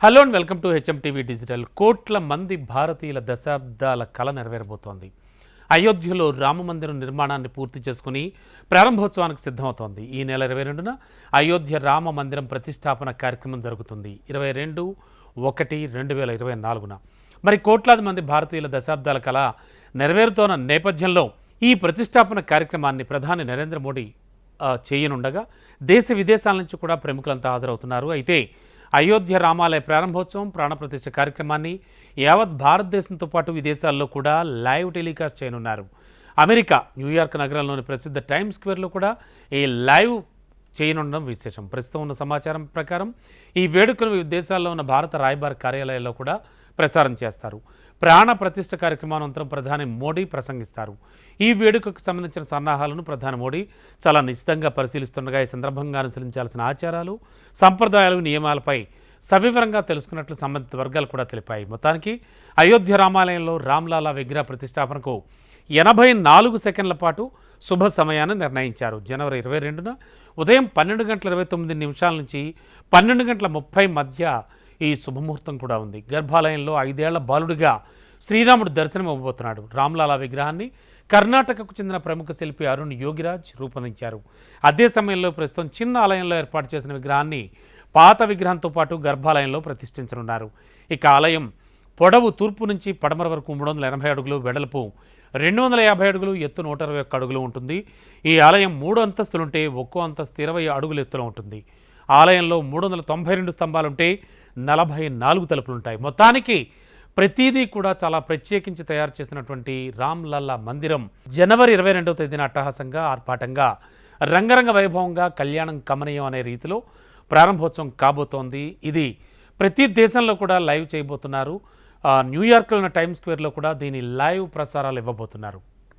Hello and welcome to HMTV digital. కోట్ల మంది భారతీయుల దశాబ్దాల కళ నెరవేరబోతోంది. అయోధ్యలో రామమందిరం నిర్మాణాన్ని పూర్తి చేసుకుని ప్రారంభోత్సవానికి సిద్ధమవుతోంది. ఈ నెల 22న అయోధ్య రామ మందిరం ప్రతిష్టాపన కార్యక్రమం జరుగుతుంది. 22/1/2024న. మరి కోట్లాది మంది భారతీయుల దశాబ్దాల కళ నెరవేరుతోన్న నేపథ్యంలో ఈ ప్రతిష్టాపన కార్యక్రమాన్ని ప్రధాని నరేంద్ర మోడీ చేయనుండగా దేశ విదేశాల నుంచి కూడా ప్రముఖులంతా హాజరవుతున్నారు. అయితే అయోధ్య రామాలయ ప్రారంభోత్సవం ప్రాణప్రతిష్ఠ కార్యక్రమాన్ని యావత్ భారతదేశంతో పాటు విదేశాల్లో కూడా లైవ్ టెలికాస్ట్ చేయనున్నారు. అమెరికా న్యూయార్క్ నగరంలోని ప్రసిద్ధ టైమ్స్ స్క్వేర్లో కూడా ఈ లైవ్ చేయనుండడం విశేషం. ప్రస్తుతం ఉన్న సమాచారం ప్రకారం ఈ వేడుకను వివిధ దేశాల్లో ఉన్న భారత రాయబార కార్యాలయాల్లో కూడా ప్రసారం చేస్తారు. ప్రాణ ప్రతిష్ఠ కార్యక్రమానంతరం ప్రధాని మోడీ ప్రసంగిస్తారు. ఈ వేడుకకు సంబంధించిన సన్నాహాలను ప్రధాని మోడీ చాలా నిశ్చితంగా పరిశీలిస్తుండగా ఈ సందర్భంగా అనుసరించాల్సిన ఆచారాలు, సంప్రదాయాలు, నియమాలపై సవివరంగా తెలుసుకున్నట్లు సంబంధిత వర్గాలు కూడా తెలిపాయి. మొత్తానికి అయోధ్య రామాలయంలో రామ్లాలా విగ్రహ ప్రతిష్టాపనకు 84 సెకండ్ల పాటు శుభ సమయాన్ని నిర్ణయించారు. జనవరి 22న ఉదయం 12:29 నుంచి 12:30 మధ్య ఈ శుభముహూర్తం కూడా ఉంది. గర్భాలయంలో 5 ఏళ్ల బాలుడిగా శ్రీరాముడు దర్శనం ఇవ్వబోతున్నాడు. రామ్లాలా విగ్రహాన్ని కర్ణాటకకు చెందిన ప్రముఖ శిల్పి అరుణ్ యోగిరాజ్ రూపొందించారు. అదే సమయంలో ప్రస్తుతం చిన్న ఆలయంలో ఏర్పాటు చేసిన విగ్రహాన్ని పాత విగ్రహంతో పాటు గర్భాలయంలో ప్రతిష్ఠించనున్నారు. ఇక ఆలయం పొడవు తూర్పు నుంచి పడమర వరకు 380 అడుగులు, వెడల్పు 250 అడుగులు, ఎత్తు 121 అడుగులు ఉంటుంది. ఈ ఆలయం 3 అంతస్తులుంటే ఒక్కో అంతస్తు 20 అడుగుల ఎత్తులో ఉంటుంది. ఆలయంలో 392 స్తంభాలుంటే 44 తలుపులుంటాయి. మొత్తానికి ప్రతిదీ కూడా చాలా ప్రత్యేకించి తయారు చేసినటువంటి రామ్లల్లా మందిరం జనవరి 22వ తేదీన అట్టహాసంగా, ఆర్భాటంగా, రంగరంగ వైభవంగా, కళ్యాణం కమనీయం అనే రీతిలో ప్రారంభోత్సవం కాబోతోంది. ఇది ప్రతి దేశంలో కూడా లైవ్ చేయబోతున్నారు. న్యూయార్క్లో ఉన్న టైమ్స్ స్క్వేర్లో కూడా దీని లైవ్ ప్రసారాలు ఇవ్వబోతున్నారు.